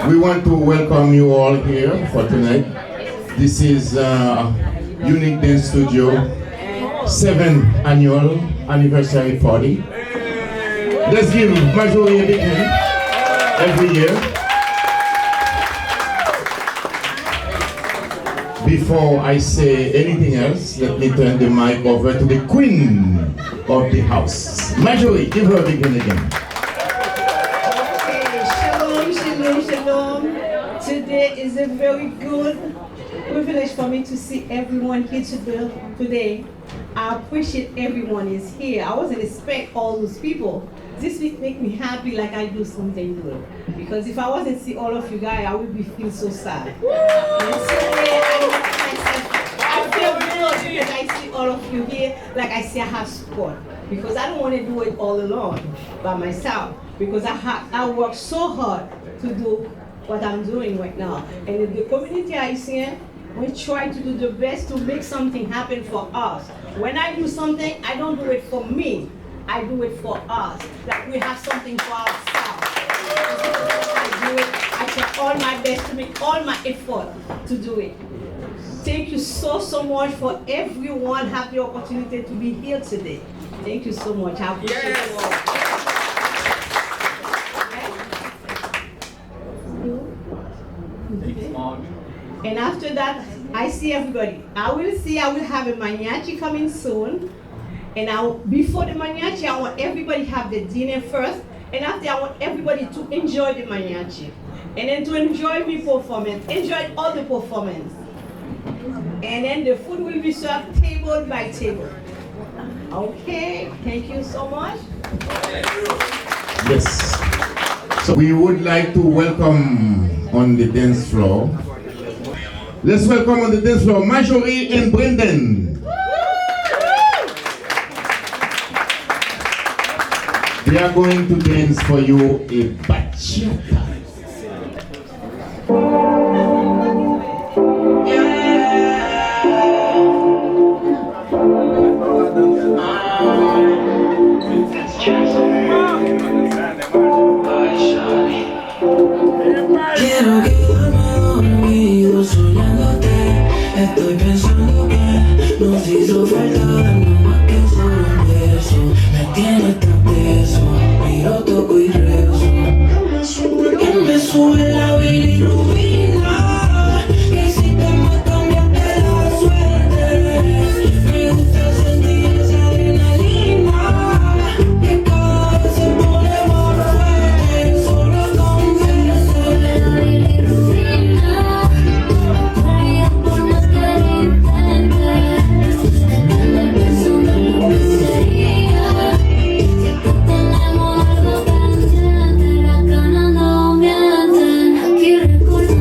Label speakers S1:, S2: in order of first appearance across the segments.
S1: We want to welcome you all here for tonight. This is Unique Dance Studio 7th annual anniversary party. Let's give Marjorie a big hand every year. Before I say anything else, let me turn the mic over to the queen of the house. Marjorie, give her a big hand again.
S2: Shalom. Today is a very good privilege for me to see everyone here today. I appreciate everyone is here. I wasn't expect all those people. This week make me happy like I do something good. Because if I wasn't see all of you guys, I would be feel so sad. And so I feel good because I see all of you here, like I see I have support. Because I don't want to do it all alone by myself. Because I work so hard to do what I'm doing right now. And in the community I see, we try to do the best to make something happen for us. When I do something, I don't do it for me. I do it for us. Like we have something for ourselves. I do it. I try all my best to make all my effort to do it. Thank you so much for everyone have the opportunity to be here today. Thank you so much. I appreciate you all. And after that, I see everybody. I will have a mariachi coming soon. And before the mariachi, I want everybody to have the dinner first. And after, I want everybody to enjoy the mariachi. And then to enjoy the performance, enjoy all the performance. And then the food will be served table by table. Okay, thank you so much.
S1: Yes. So we would like to welcome on the dance floor. Let's welcome on the dance floor Marjorie and Brendan. They are going to dance for you a bachata.
S3: Quiero quedarme dormido soñándote. Estoy pensando que nos hizo falta no más que solo un beso. Me tienes tan teso, miro, toco y rezo. Que me sube la bilirrubina. Que si te me cambiaste la suerte. Me gusta sentir esa adrenalina. Que cada vez se pone más fuerte. Solo confianza. Tenemos algo pendiente, las ganas no mienten. Aquí recordar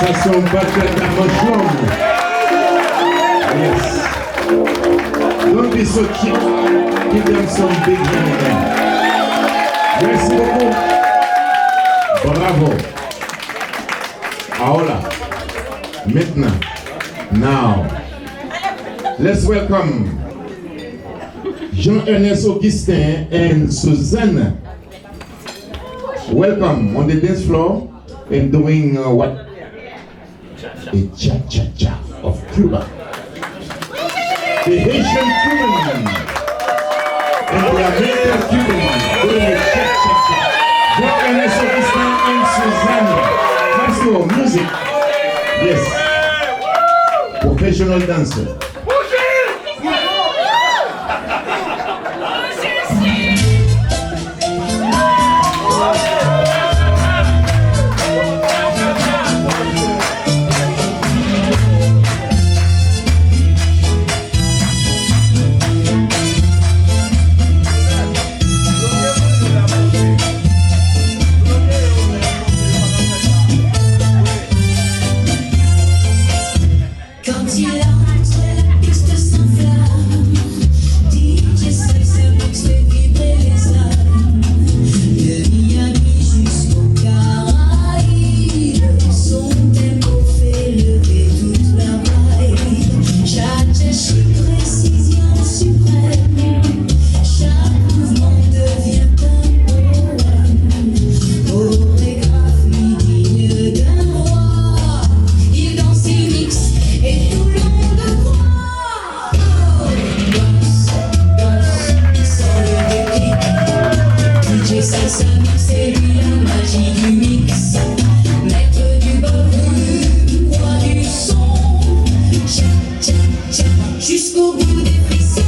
S1: Ça sont battles à mushroom. Yes. Don't be so cheap. Give them some big hand again. Merci beaucoup. Bravo. Ahora. Maintenant. Now. Let's welcome Jean-Ernest Augustin and Suzanne. Welcome on the dance floor and doing what? A cha-cha-cha of Cuba. The Haitian Cuban and the American Cuban doing a cha-cha-cha. Jean-Ernest Augustin and Suzanne. Maestro, music. Yes. Professional dancer.
S3: Quand il entre, la piste s'enflamme. DJ Sex fait vibrer les âmes. De Miami jusqu'au Caraïbes, son tempo fait lever toute la vague. Cha-cha-chi, précision suprême. Chaque mouvement devient un poème. Chorégraphie digne d'un roi. Il danse, il mixe. Et tout le monde croit. Danse, danse, sans le déclic. DJ Salsa mix, c'est lui la magie du mix. Maître du ballroom, roi du son. Tcha, tcha, tcha, jusqu'au bout des frissons.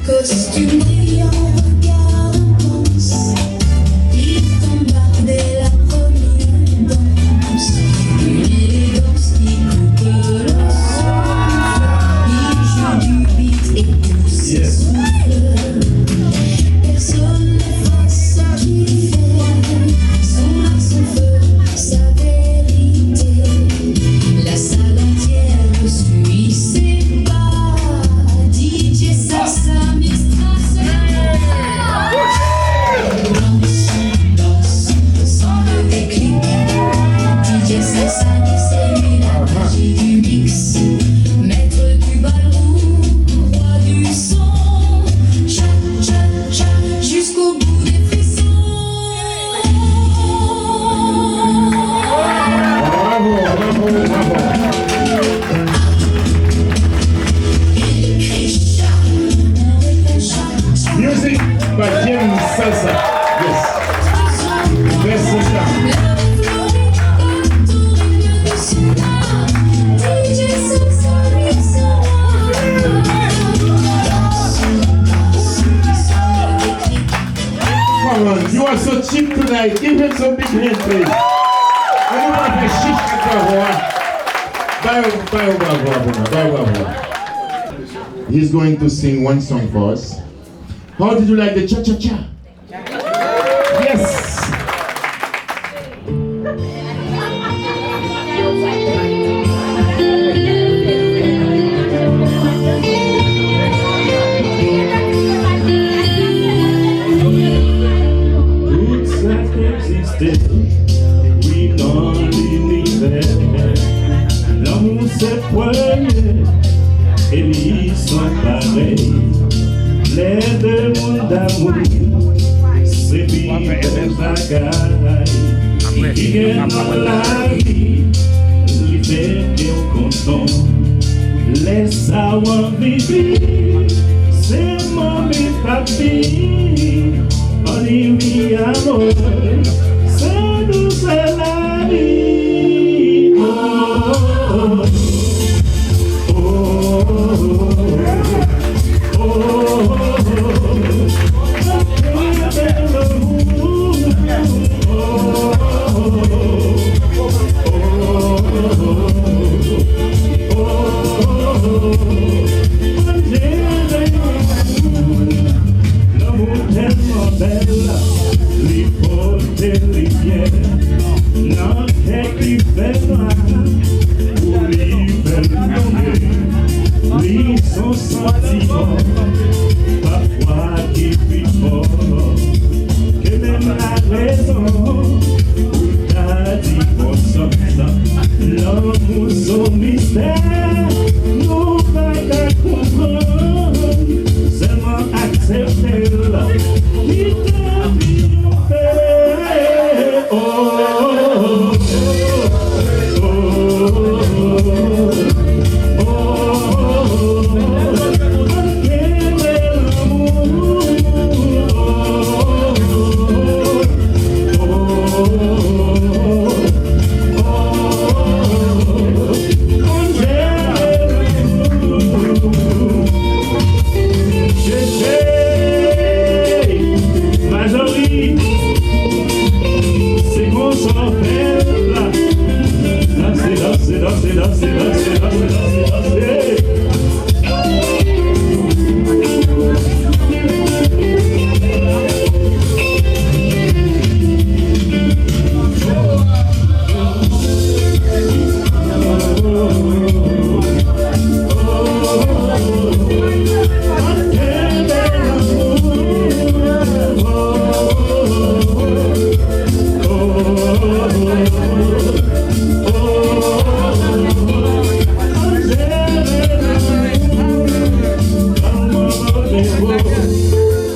S3: Costume brillant, regard intense. Il bombardait la première danse. Une élégance qui coupe le son. Il joue du beat et tout s'explose. Personne n'efface ce qu'il fait. Son art, son feu, sa vérité. La salle entière le suit ses pas. DJ Salsa mix. Danse, danse, sans le déclic. DJ Salsa mix, c'est lui la magie du mix. Maître du ballroom, roi du son. Cha, cha, cha, jusqu'au bout des frissons.
S1: Bravo, bravo, bravo. Music by Jim Salsa. Yes. Best Salsa. Come on, you are so cheap tonight. Give him some big hand, please. I don't want to chic at He's going to sing one song for us. How did you like the cha-cha-cha? Yes.
S4: Toute cette existence, oui, dans l'univers, l'amour c'est premier, et ils sont pareils. Les deux mondes d'amour, c'est vivre des bagailles. Qui est dans la vie, liberté au content. Les savoir vivre, c'est mon papi. On y vit amour, c'est nous, c'est la vie. Oh, oh, oh, oh, oh. Oh, des rivières, dans quelques fait noir, où lui fait nommer, lui son sentiment, parfois qui plus fort, que même la raison, où t'as dit qu'on sort, l'amour son mystère, nous va qu'à comprendre, seulement accepter-la, qui t'a triomphé. Oh, oh, oh, oh, oh, quel bel amour.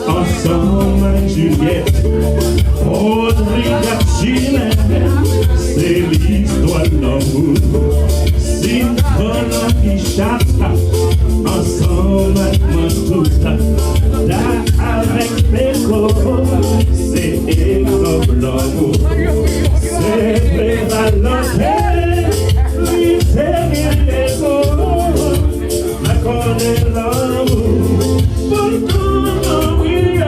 S4: Ensemble, Juliette, Audrey Gachine, c'est l'histoire de l'amour. C'est une colonne qui chape, ensemble, Mantouta, là avec Péco, c'est exemple l'amour. C'est prévalenté, lui c'est les autres, la connaît l'amour, pour tout oublier.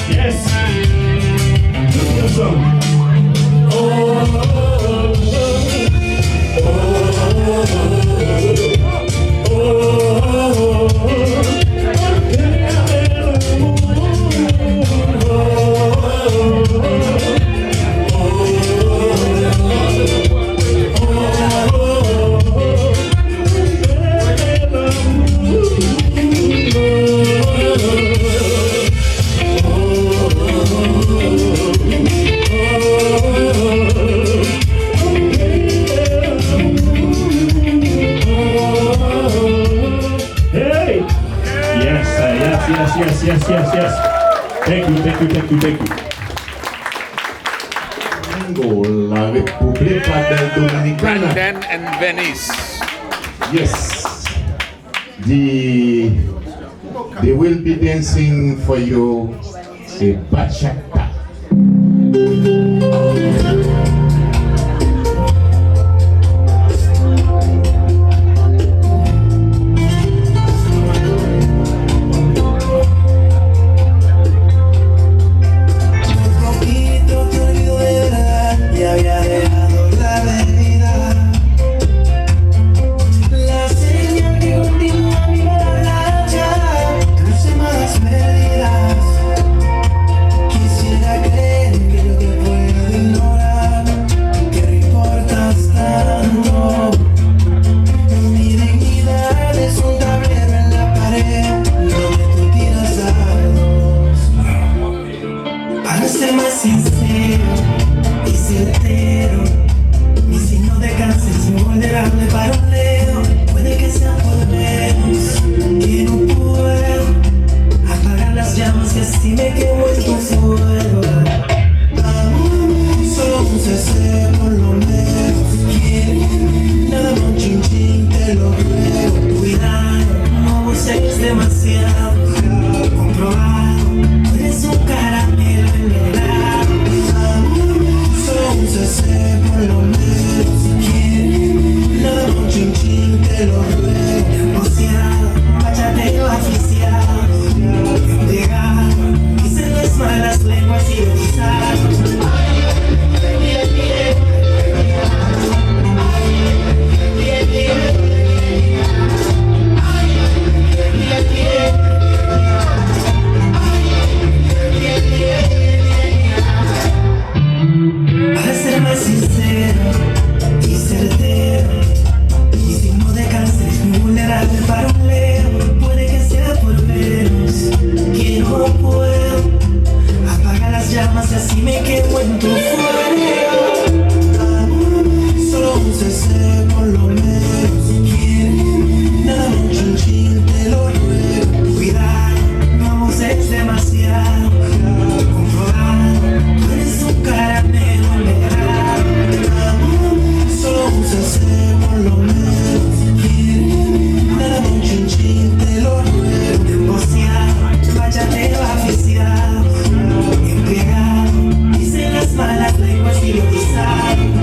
S4: Yes. Thank you.
S1: La República del Dominicana.
S5: Brendan and Venice.
S1: Yes. They will be dancing for you a bachata.
S3: Dime que vuelvo fuego, aún somos ese por lo menos. Si me quedo en tu fuego, solo un cese por lo menos. Si quieres, nada un chinchín, te lo ruego. Cuidado, vamos, es demasiado. Comprobar, tú eres un caramelo legal. Solo un cese por lo menos. Si quieres, nada un chinchín, te lo ruego. Negociar, váyate oficial. Embriagado, dicen las malas lenguas y lo que saben.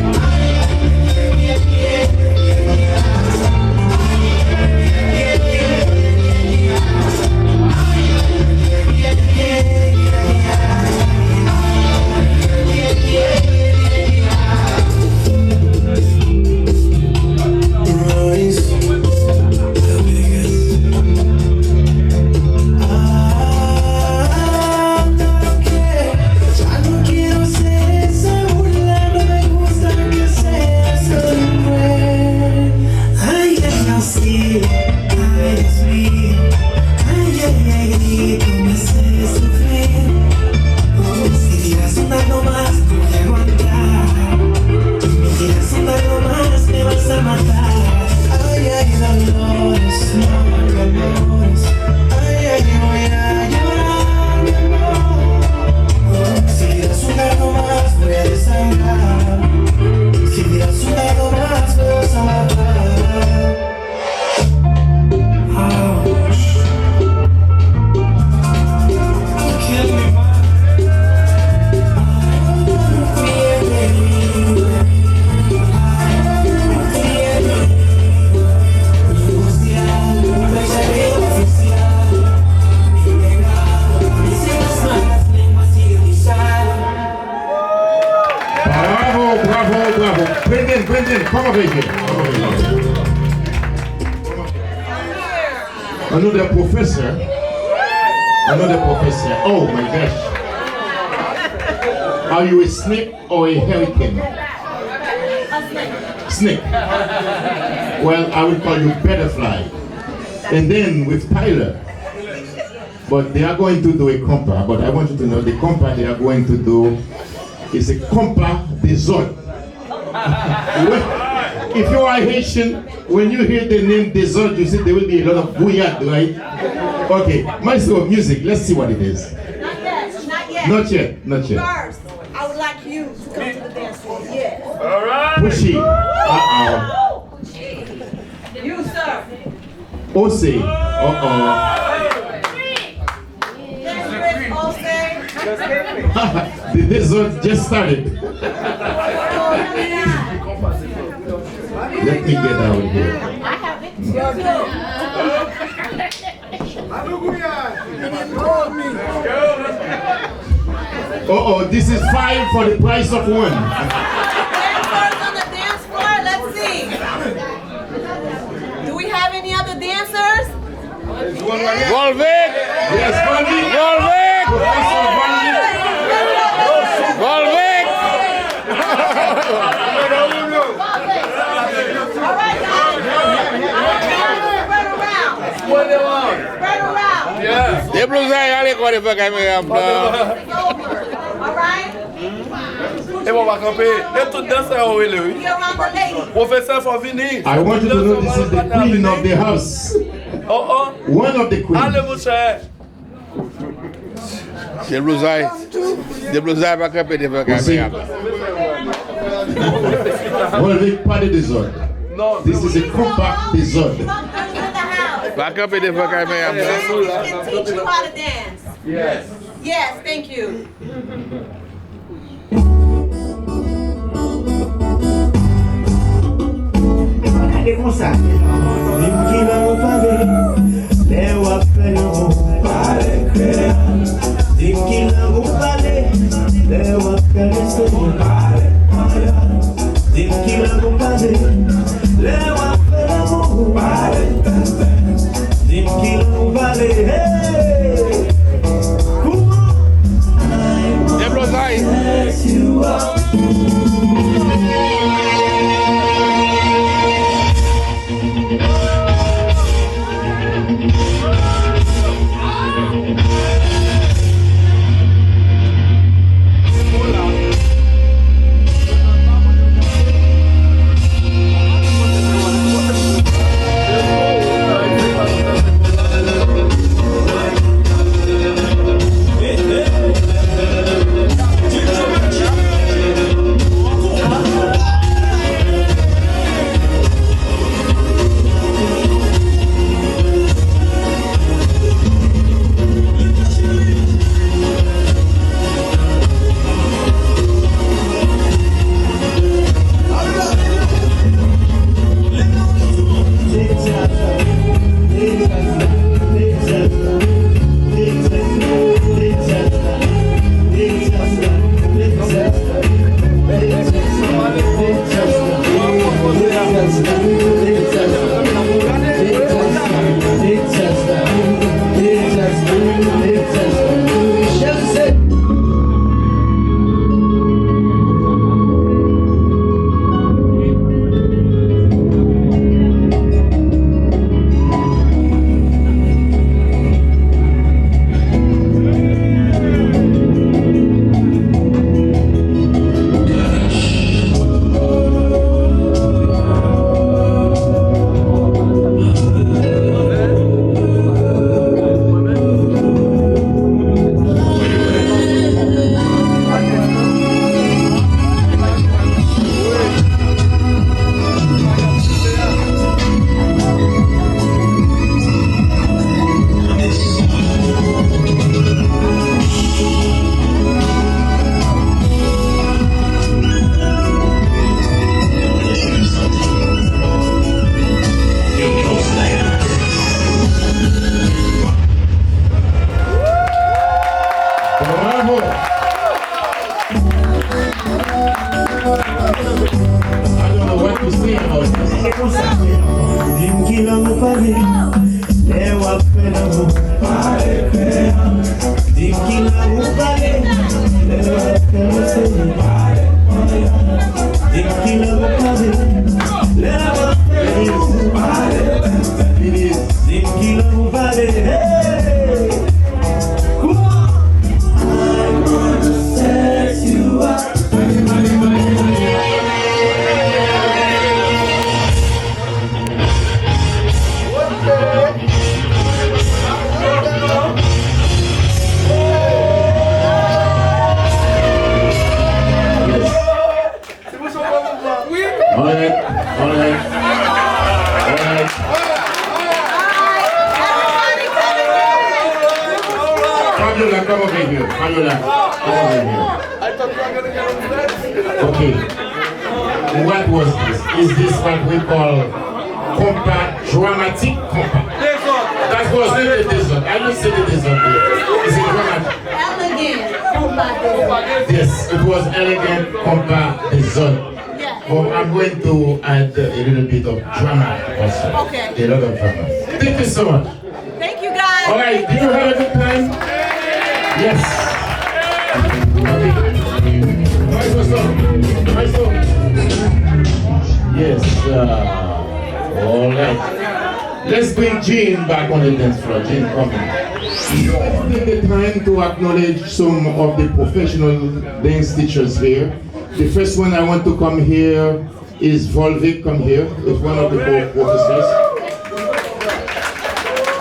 S1: Brendan, come over here. Another professor. Oh my gosh. Are you a snake or a hurricane? Snake. Well, I will call you butterfly. And then with Tyler. But they are going to do a compa. But I want you to know the compa they are going to do is a compa des autres. If you are Haitian, when you hear the name des autres, you see there will be a lot of bouillade, right? Okay, Maestro of music, let's see what it is.
S5: Not yet.
S1: Not yet.
S5: First, I would like you to come to the dance floor. Yes.
S4: All right.
S1: Pushy.
S5: You, sir.
S1: Ose. The dessert just started. Let me get out here.
S5: I have it.
S1: This is 5 for the price of 1.
S5: Dancers on the dance floor. Let's see. Do we have any other dancers?
S6: Volvic!
S1: Yes, Volvic!
S6: Volvic!
S1: Professor
S6: Volvic!
S5: All right, guys. Spread around. Spread around.
S6: Des blousailles, allez quoi, des fois, quand même.
S5: It's over. All right?
S7: Et on va camper. Et tout danseur, oui, lui.
S5: Be around the lady.
S7: Professeur, faut venir.
S1: I want you to know this is the queen of the house.
S7: Oh,
S1: One of the queens.
S7: allez, mon cher.
S6: Des blousailles. Des blousailles, pas camper, des fois, quand même.
S1: Volvic, pas de désordre.
S7: Non,
S1: This is a compact désordre.
S5: Come into the house.
S6: Pas camper, des fois, quand même.
S5: We can teach you how to dance.
S7: yes.
S5: Yes, thank you.
S6: Des blousailles.
S4: la vou pale, le wap fe la vou pale pe. Di ki la vou pale, le wap fe la se pale pe. Di ki la vou pale, le wap fe la pale pe. Di ki la vou pale, hey! Come on! I'm gonna sex you up.
S1: Fabiola, come over here. Fabiola, come over here. Okay. What was this? Is this what we call compa, dramatic compa? That was not the desert. I don't say the desert here. Is it dramatic?
S5: Elegant compa.
S1: Yes, it was elegant compa desert. But I'm going to add a little bit of drama also.
S5: Okay.
S1: A lot of drama. Thank you so much.
S5: Thank you guys.
S1: All right, did you have a good time? Yes. Yes. All right. Let's bring Jean back on the dance floor. Jean, come in. Take the time to acknowledge some of the professional dance teachers here. The first one I want to come here is Volvic. Come here. It's one of the professors.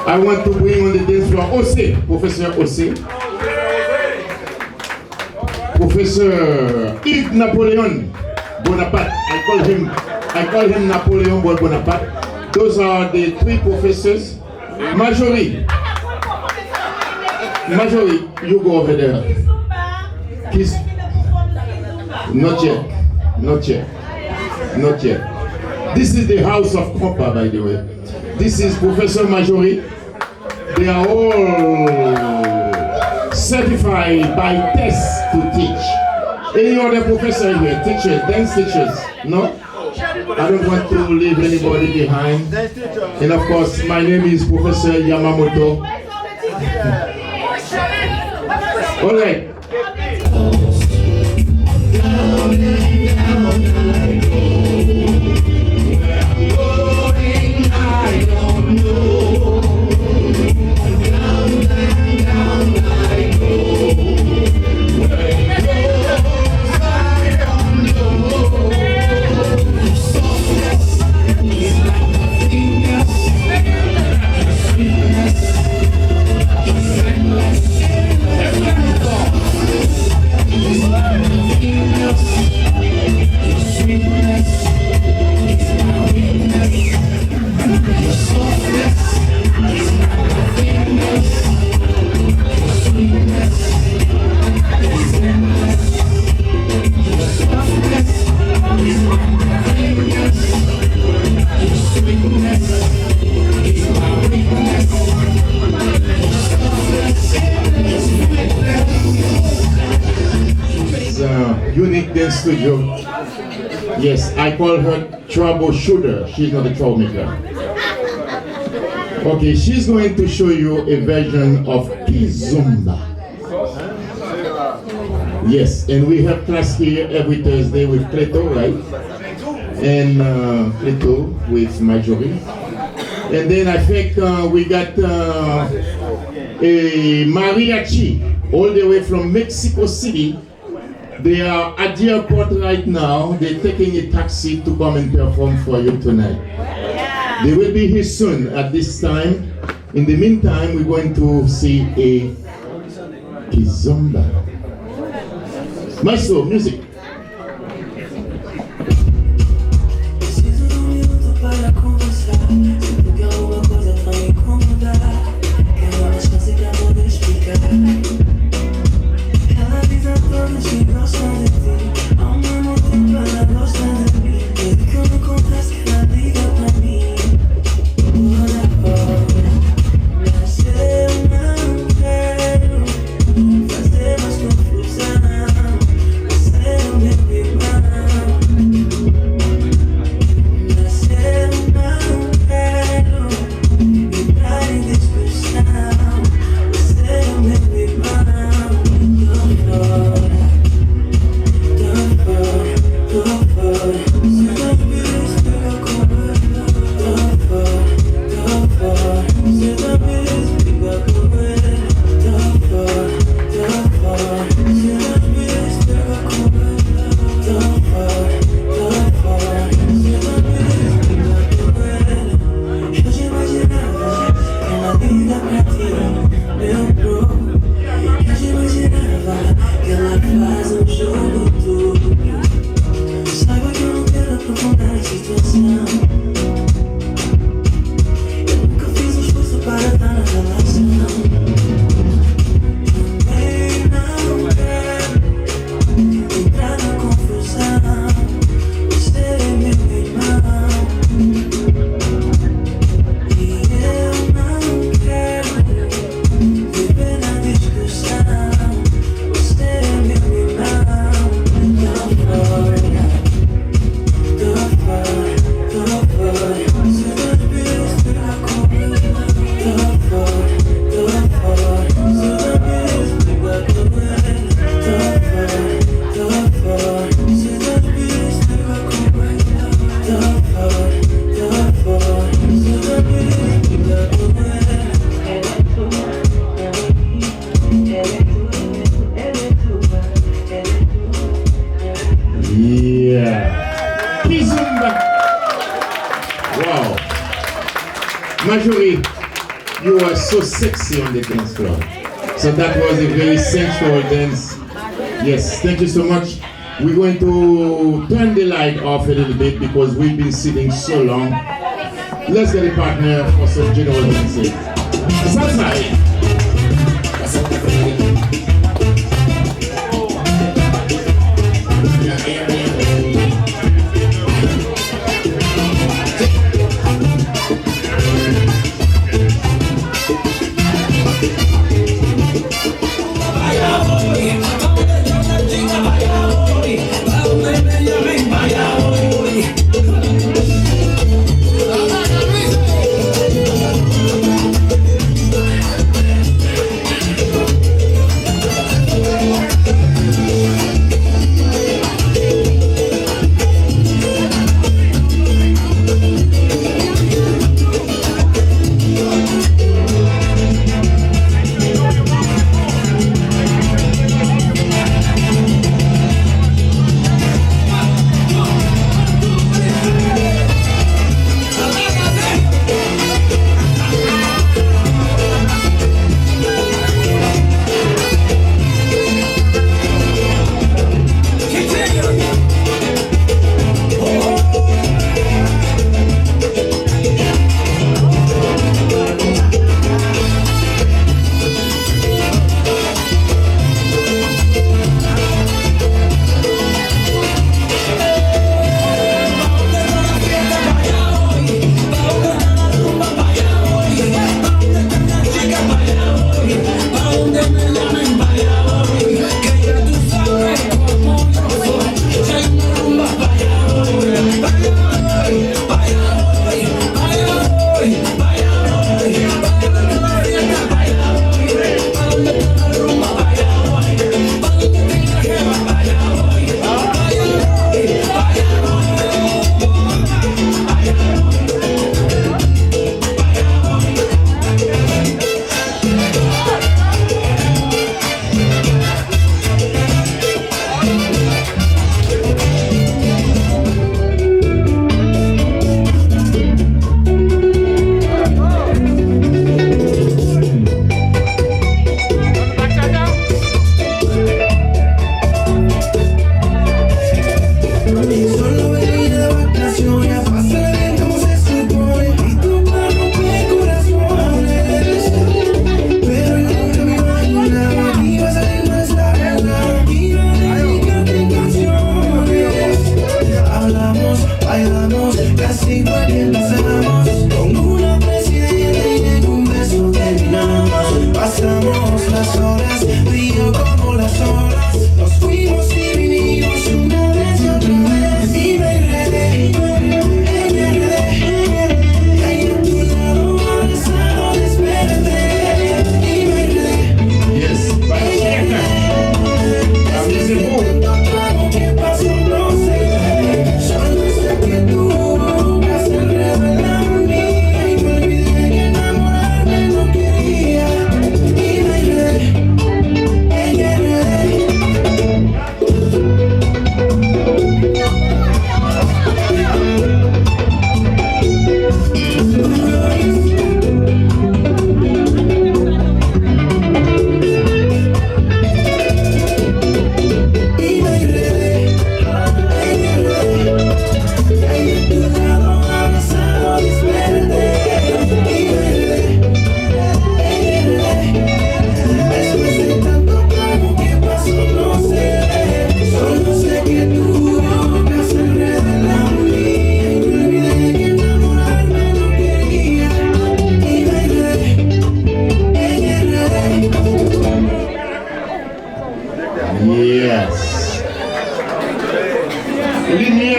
S1: I want to bring on the dance floor Ose, Professor Ose. Professor Yves Napoleon Bonaparte. I call him Napoleon Bonaparte. Those are the three professors. Marjorie, you go over there. Kiss. Not yet. This is the house of compa, by the way. This is Professor Marjorie. They are all certified by tests to teach. Any other professor here, teachers, dance teachers? No? I don't want to leave anybody behind. And of course, my name is Professor Yamamoto. All right. Unique Dance Studio. Yes, I call her troubleshooter. She's not a troublemaker. Okay, she's going to show you a version of Kizomba. Yes, and we have class here every Thursday with Cleto, right? And Cleto with Marjorie. And then I think we got a mariachi all the way from Mexico City. They are at the airport right now. They're taking a taxi to come and perform for you tonight. They will be here soon at this time. In the meantime, we're going to see a Kizomba. Maestro, music.
S3: Fazer mais confusão, você
S1: Marjorie, you are so sexy on the dance floor. So that was a very sensual dance. Yes, thank you so much. We're going to turn the light off a little bit because we've been sitting so long. Let's get a partner for some general dancing. Salsa.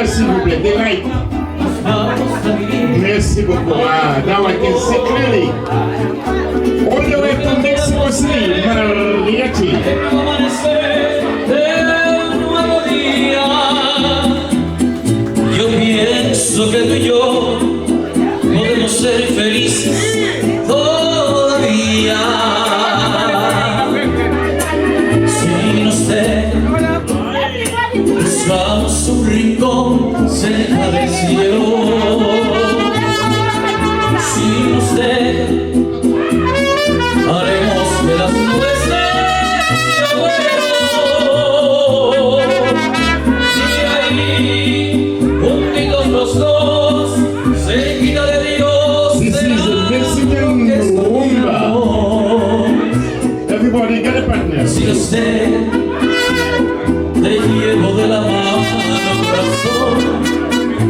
S1: s'il vous plaît, the light. Merci beaucoup. Now I can see clearly. All the way from Mexico City, Mariachi.
S3: Yo pienso que tú y yo podemos ser felices todavía. Sin usted buscamos un rincón cerca del cielo. Sin usted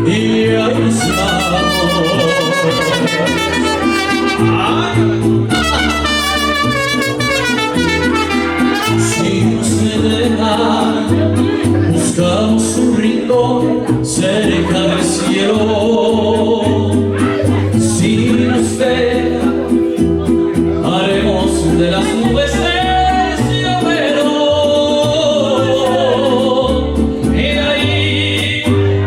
S3: y ahí nos vamos. Si no se deja, buscamos un rincón cerca del cielo. Si nos deja, haremos de las nubes el llavero. Y de ahí,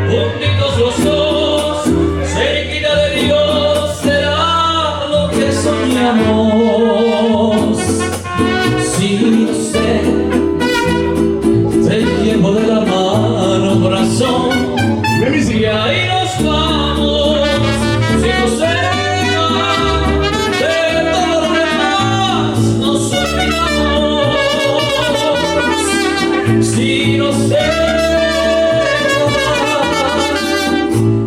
S3: juntitos los dos, cerquita de Dios, será lo que soñamos. Si nos deja, te llevo de la mano, corazón, y ahí nos vamos. Si nos deja, de todo lo demás nos olvidamos. Si nos deja,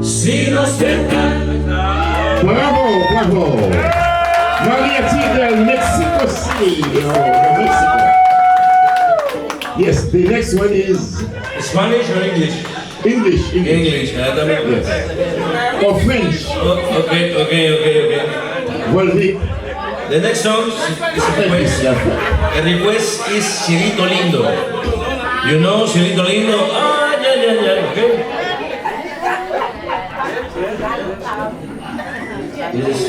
S3: si nos deja.
S1: Bravo, bravo. Mariachi del Mexico City. Oh, Mexico. Yes, the next one is
S4: Spanish or English?
S1: English.
S4: English, también.
S1: Yes. Or French.
S4: Okay.
S1: Well, Vic.
S4: The next song is a request. The request is Cielito Lindo. You know Cielito Lindo? Ah, yeah, okay. Yes.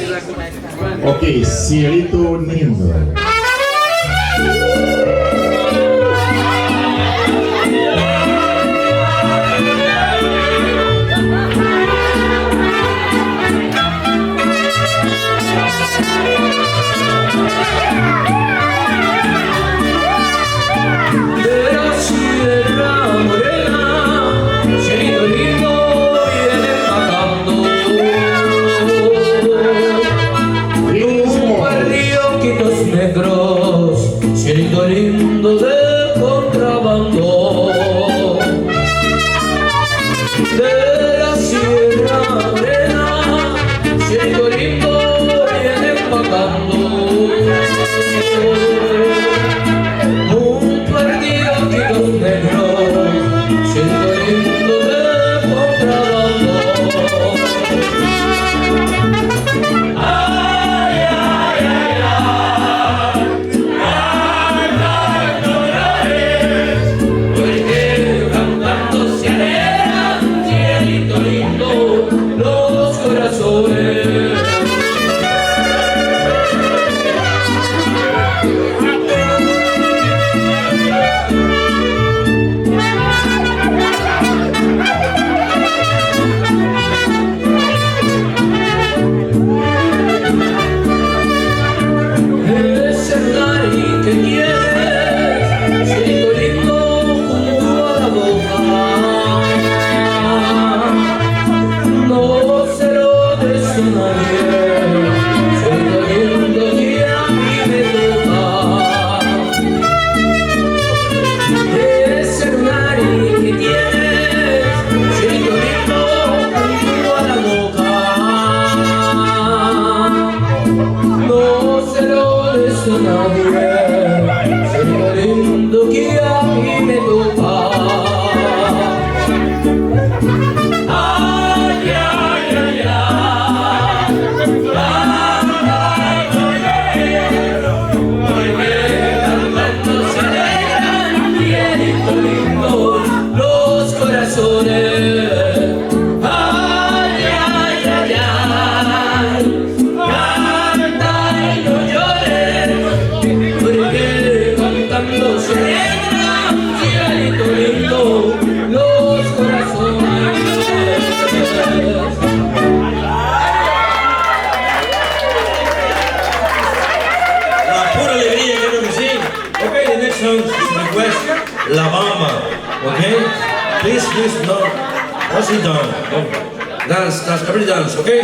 S1: Okay, Cielito Lindo.
S3: De la sierra morena, cielito lindo viene bajando. Rumbo al río Quitos Negros, cielito lindo de contrabando. De la sierra morena, cielito lindo viene bajando. Un perdido Quitos Negros, siento lindo de contrabando. Ay, ay, ay, ay, porque cantando se alegran, cielito lindo, los corazones. Es el nariz que tienes, cielito lindo, junto a la boca. No se lo des a nadie, cielito lindo que a mí me toca. Es el nariz que tienes, cielito lindo, junto a la boca. No se lo des a nadie, cielito lindo que a mí me toca. Ay, ay, ay, ay, porque cantando se alegran, cielito lindo, los corazones. Ay, ay, ay, ay, canta y no llores, porque cantando se alegran, cielito lindo, los corazones.
S4: La pura alegría, creo que sí. Okay, the next song is request La Bamba. Okay? Please, no. Don't sit down. No. Dance, everybody dance, okay?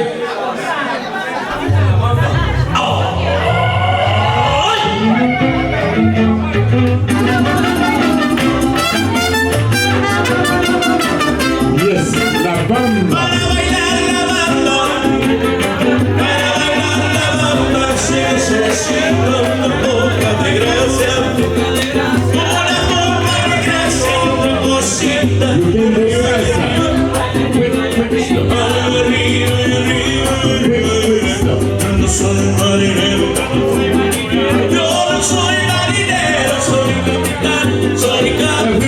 S1: Yes, La Bamba.
S4: Para bailar la bamba, se siente una poca de gracia, una poca de gracia, una cosita.
S1: You can reverse that. Quick
S4: Yo no soy marinero, yo no soy marinero, soy capitán, soy capitán.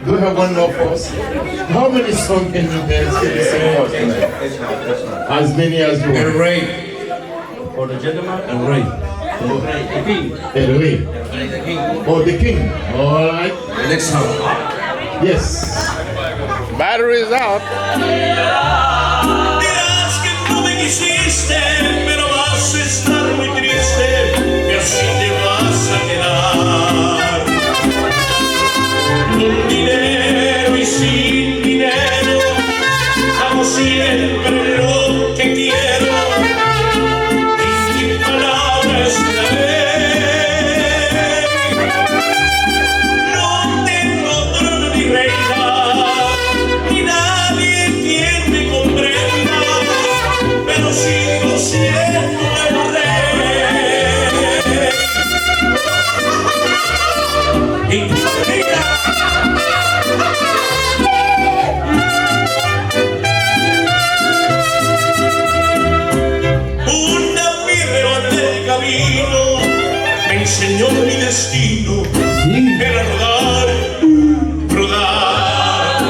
S1: Do you have one more for us? How many songs can you dance in the same for tonight? As many as you want.
S4: Rey. For the gentleman, and Rey. The king.
S1: El Rey.
S4: The king.
S1: Oh, the king. All right.
S4: The next song.
S1: Yes.
S6: Battery is out.
S4: Dirás que no me quisiste, pero vas a estar muy triste, y así te vas a quedar. Con dinero y sin dinero, hago siempre lo que quiero, y mi palabra es la ley. No tengo trono ni reina, ni nadie quien me comprenda, pero sigo siendo el rey. Y una pirra del camino me enseñó mi destino, era rodar, rodar.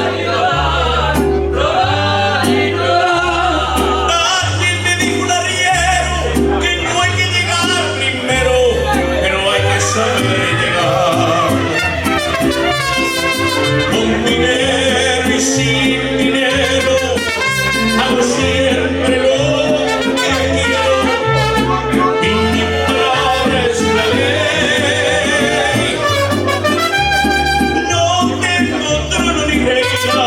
S4: Alguien me dijo un arriero que no hay que llegar primero, pero hay que saber llegar. Con dinero y sin dinero, hago siempre lo que quiero, y mi palabra es la ley. No tengo trono ni reina,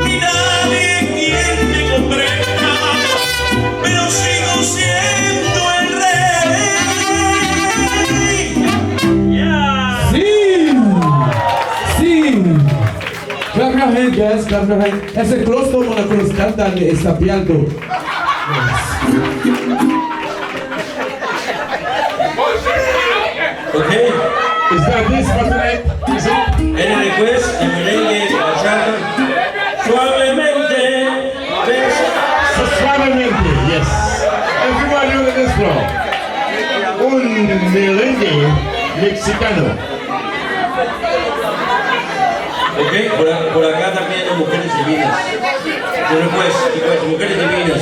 S4: ni nadie quien me comprenda, pero sigo siendo el rey.
S8: Sim! Clap your hand, guys. Clap your hand. Essa é close to one of those cantan estapiando.
S4: Okay,
S1: Is that this for tonight? Is it?
S4: any request, a merengue, bachata?
S1: en merengue mexicano.
S9: Ok, por acá también hay mujeres divinas. Después, mujeres divinas.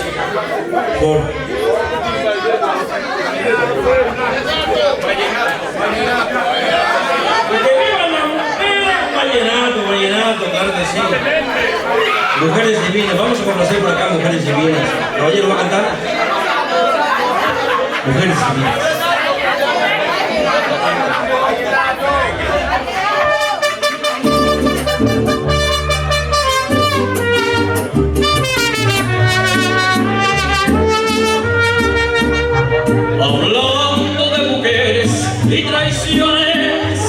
S9: Vallenato, claro que sí. Mujeres divinas, vamos a conocer por acá mujeres divinas. ¿Caballero va a cantar? Mujeres divinas. Hablando de mujeres y traiciones,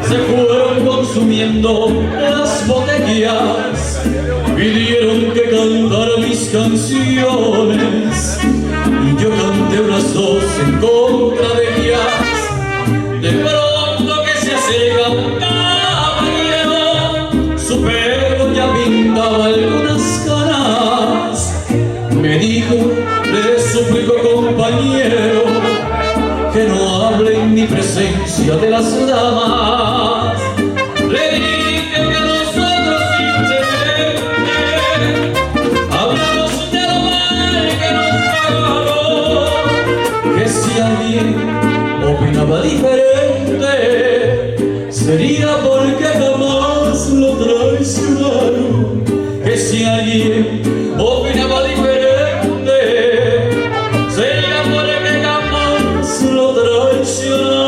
S9: se fueron consumiendo las botellas, pidieron que cantara mis canciones y yo canté unas dos en contra de ellas. De pronto que se acerca un caballero, su pelo ya pintaba algunas canas, me dijo: le suplico, compañero, que no hable en mi presencia de las damas. Le dije que nosotros simplemente hablamos de lo mal que nos pagaron, que si alguien opinaba diferente sería porque jamás lo traicionaron, que si alguien opinaba diferente sería porque jamás lo traicionaron.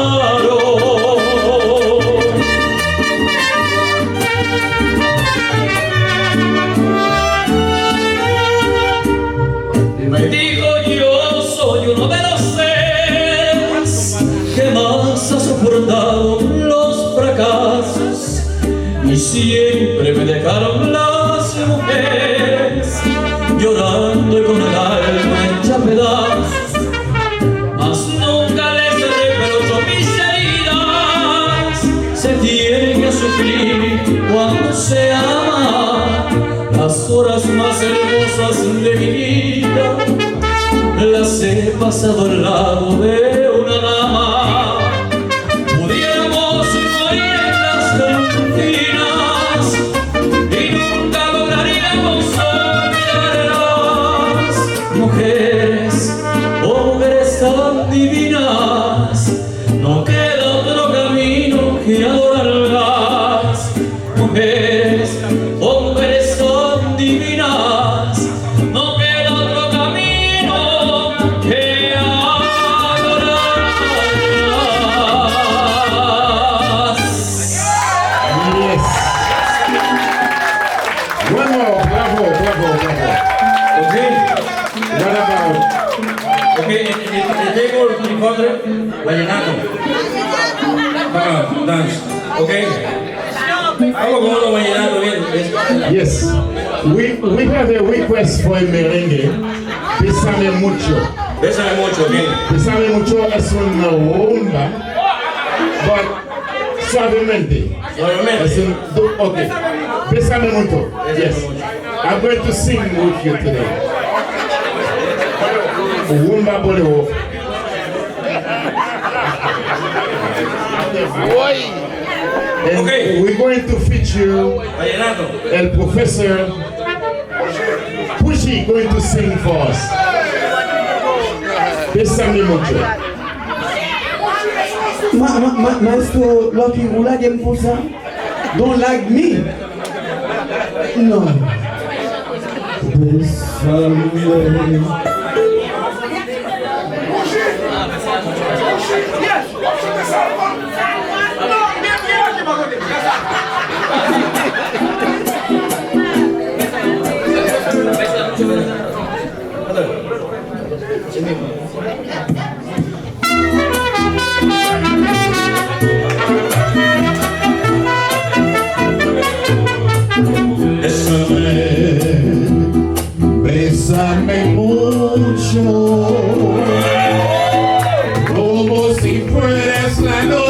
S9: Me dijo: yo soy uno de los seres que más ha soportado los fracasos y siempre me dejaron las mujeres llorando y con el alma hecha pedazos, mas nunca les reprocho mis heridas. Se tiene que sufrir cuando se ama. Las horas más hermosas de mi vida las he pasado al lado de una dama. Pudiéramos morir en las cantinas y nunca lograríamos olvidarlas. Mujeres, mujeres tan divinas, no queda otro camino que adorarlas. Mujeres, mujeres tan divinas, no queda otro camino que adorarlas.
S1: Yes. One more, bravo.
S9: Okay.
S1: What about
S9: Okay, el table 300, vallenato. Come on, dance. Okay. Vamos con uno vallenato bien.
S1: Yes, we have a request for a merengue. Pésame mucho.
S9: Bésame mucho, okay.
S1: Pésame mucho es una rumba, but suavemente. Es un, okay. Pésame mucho. Yes. I'm going to sing with you today. Rumba bolero. And
S9: Okay.
S1: we're going to feature
S9: Vallenato.
S1: El Professor Pushy going to sing for us. Pésame mucho.
S8: Maestro Lucky, you like him for some? Don't like me? No. Bésame.
S1: Bésame mucho, como si fueras la noche.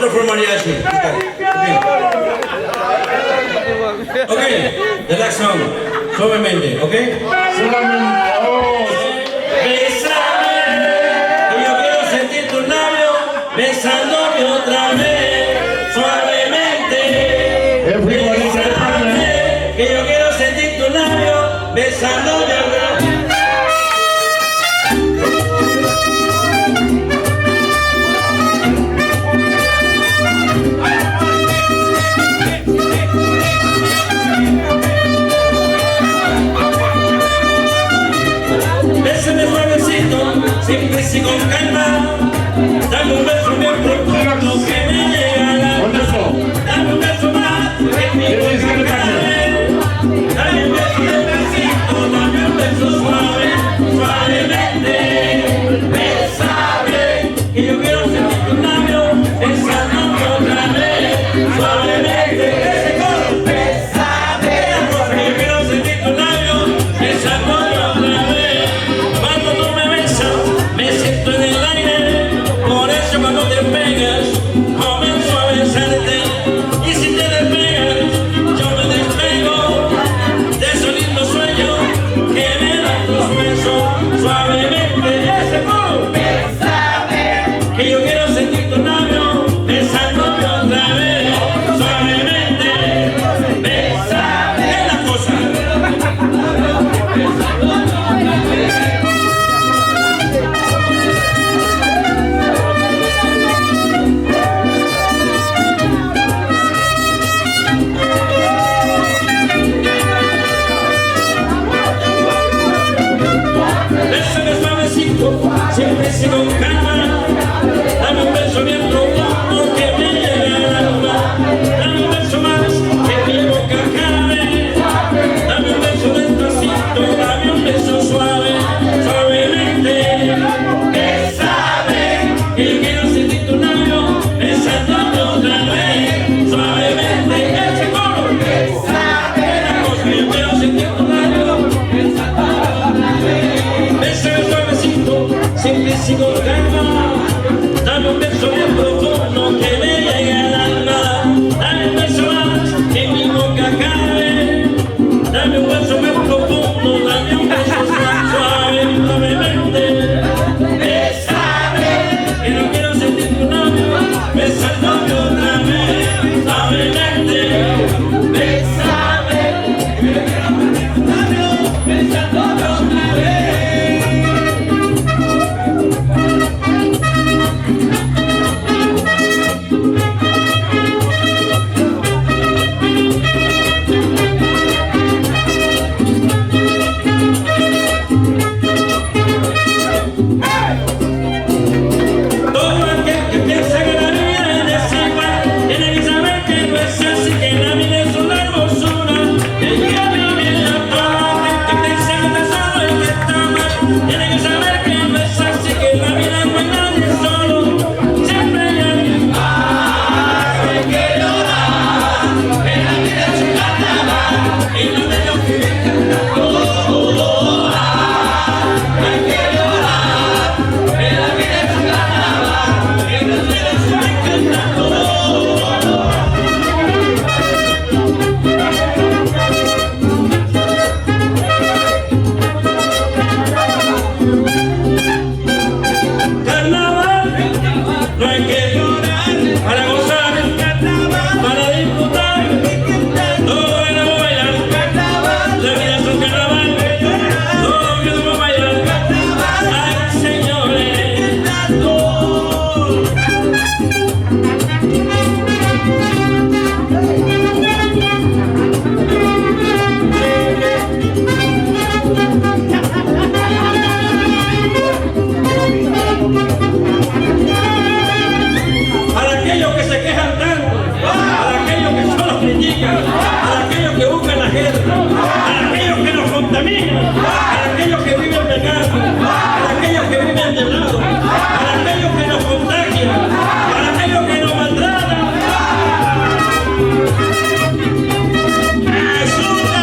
S9: otro for mariachi. Okay, the next song. Suavemente, okay? Bésame, que yo quiero sentir tus labios besándome otra vez, suavemente. Bésame, que yo quiero sentir tus labios besándome otra vez. Siempre y con calma, dame un beso bien profundo que me llega al alma. Dame un beso más que mi boca cabe. Dame un beso despacito, dame un beso suave, suavemente. Bésame, que yo quiero sentir tus labios besándome otra vez, suavemente. Ese coro, bésame, que yo quiero sentir tus labios besándome otra vez. Cuando tú me besas, me siento en el aire, por eso cuando te pegas, comienzo a besarte. Y si te despegas, yo me despego de esos lindos sueños que me dan tus besos. Suavemente, ese coro. Bésame, que yo quiero sentir tus labios besándome otra vez. Suavemente, bésame. Es la cosa. Bésame suavecito, siempre y con calma. Dame un beso bien profundo que me llegue al alma. Dame un beso más que mi boca cabe. Dame un beso despacito, dame un beso suave, suavemente. Bésame, que yo quiero sentir tu labio besándome otra vez, suavemente. Ese coro. Bésame, que yo quiero sentir tu labio besándome otra vez. Bésame suavecito, siempre y con calma. Dame un beso bien profundo que me llegue al alma. Dame un beso más que mi boca cabe. Dame un beso bien profundo, dame un beso suave, suavemente. Bésame, que no quiero sentir tu labio besándome otra vez, suavemente. Bésame, que no quiero sentir tu labio besándome otra vez. Todo aquel que piensa que la vida es desigual tiene que saber que no es así, que la vida es una hermosura. Que llega a vivir la paz, que piensa que está solo y que está mal. Tiene que saber que no es así, que la vida no es nadie solo. Siempre hay alguien más. Hay que llorar, que la vida es un carnaval y no tengo que vivir cantando. Hay que llorar, que la vida es un carnaval y no tengo que vivir cantando. Carnaval, no hay que llorar para gozar, para disfrutar, todo queremos bailar, la vida es un carnaval, todo queremos bailar, ay señores. Para aquellos que se quejan tanto, para aquellos que solo critican, para aquellos que buscan la guerra, para aquellos que nos contaminan, para aquellos que viven pecado, para aquellos que viven de lado, para aquellos que nos contagian, para aquellos que nos maltratan. ¡Ayuda!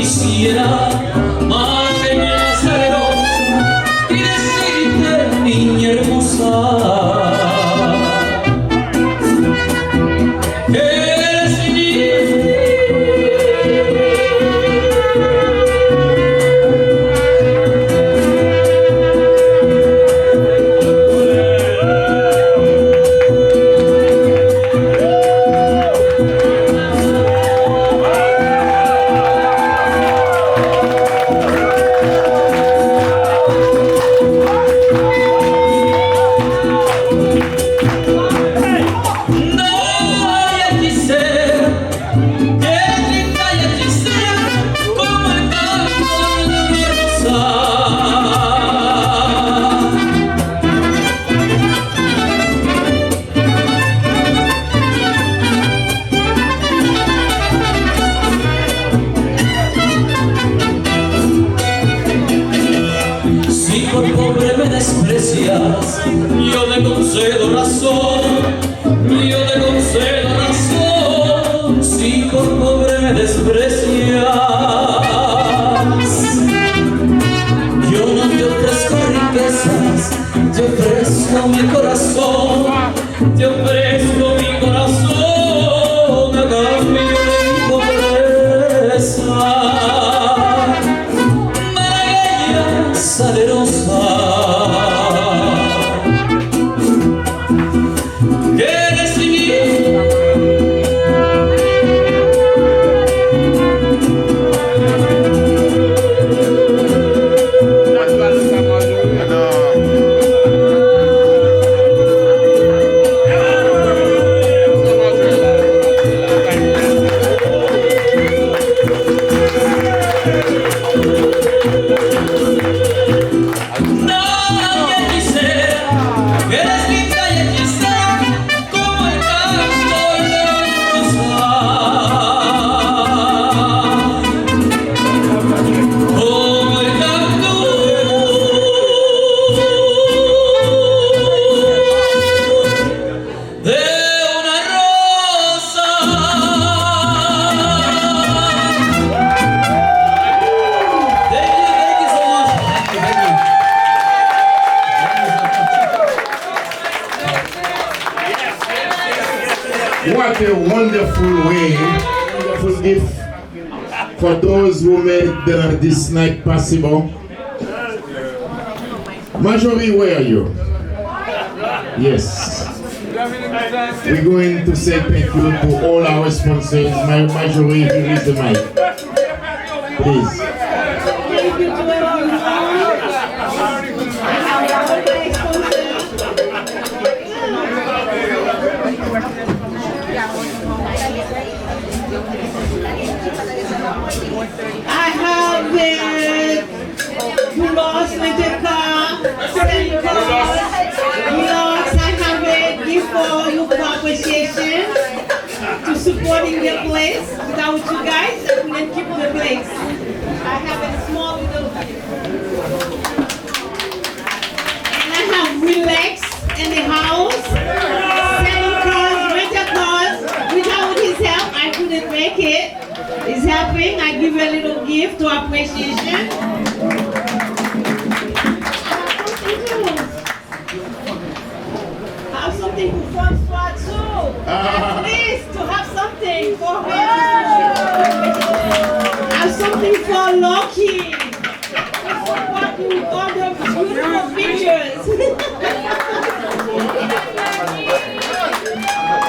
S9: quisiera mantener salerosa y decirte, niña hermosa, yo te concedo razón, yo te concedo razón, si por pobre me desprecias. Yo no te ofrezco riquezas, te ofrezco mi corazón, te ofrezco mi corazón a cambio de mi pobreza. Malagueña salerosa,
S1: what a wonderful way, wonderful gift for those who made this night possible. Marjorie, where are you? Yes. We're going to say thank you to all our sponsors. Marjorie, here is the mic. Please.
S2: Thank you to everyone. I have Bulos rented car, send cars, Bulos, I have a gift for you for appreciation to supporting the place. Without you guys, I couldn't keep the place. I have a small little gift. And I have Relax in the house, selling cars, rented cars. Without his help, I couldn't make it. He's helping. I give a little gift to appreciation. Have something for Francois too. At least to have something for him. Have something for Loki. For all the beautiful pictures.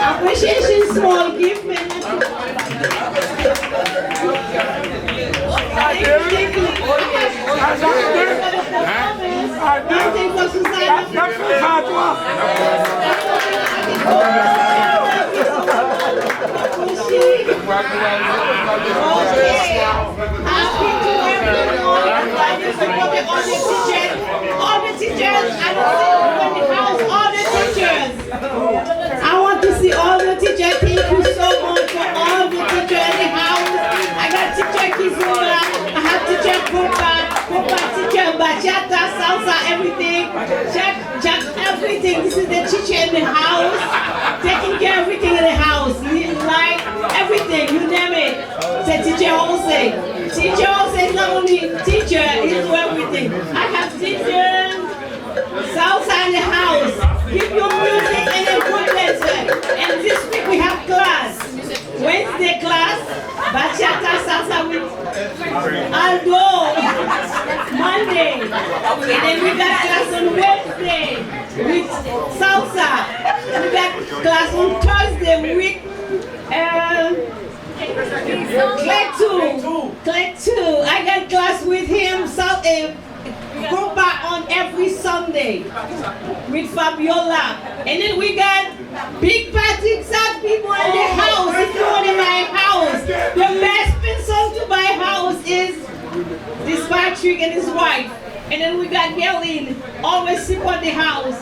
S2: Appreciation small gift, man. All the teachers, I want to see all the teachers. Thank you so much for all the teachers in the house. I got teacher Kizuna, I have teacher Kopa, teacher Bachata, Salsa, everything. Jack, everything. This is the teacher in the house, taking care of everything in the house. Like everything, you name it. The teacher Jose. Teacher Jose is not only teacher, he's everything. I have teachers, salsa in the house. Keep your music and a good lesson. And this week we have class. Wednesday class, bachata salsa with Aldo. Monday. And then we got class on Wednesday with salsa. We got class on Thursday with Clay 2. I got class with him Copa on every Sunday with Fabiola. And then we got big party South people in the house. If you want to buy a house, the best person to buy a house is this Patrick and his wife. And then we got Galen, always support the house.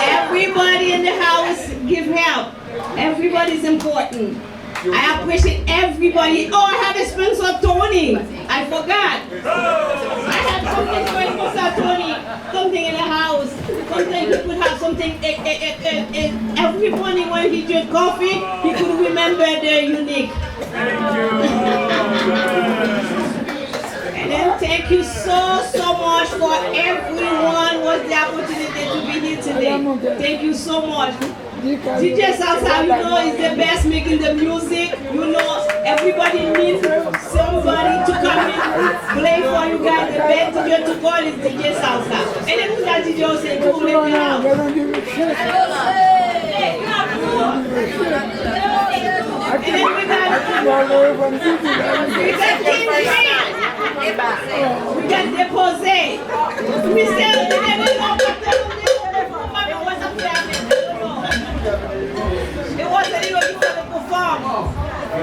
S2: Everybody in the house give help. Everybody's important. I appreciate everybody. Oh, I have a sponsor, Tony. I forgot. I have something for sponsor, Tony. Something in the house. Sometimes he could have something. Every morning when he drank coffee, he could remember the unique. And then thank you so much for everyone was the opportunity to be here today. Thank you so much. DJ Salsa, you know, is the best making the music. You know, everybody needs somebody to come in, play for you guys. The best DJ to call is DJ Salsa. And then we got DJ Jose to play the house. And then we got Depose. We still it wasn't even before the perform.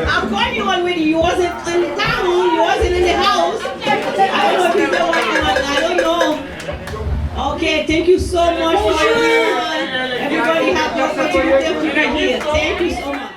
S2: I'm calling you already. You wasn't in town. You wasn't in the house. I don't know if you know what you want. I don't know. Okay, thank you so much for everyone. Everybody have the opportunity to be here. Thank you so much.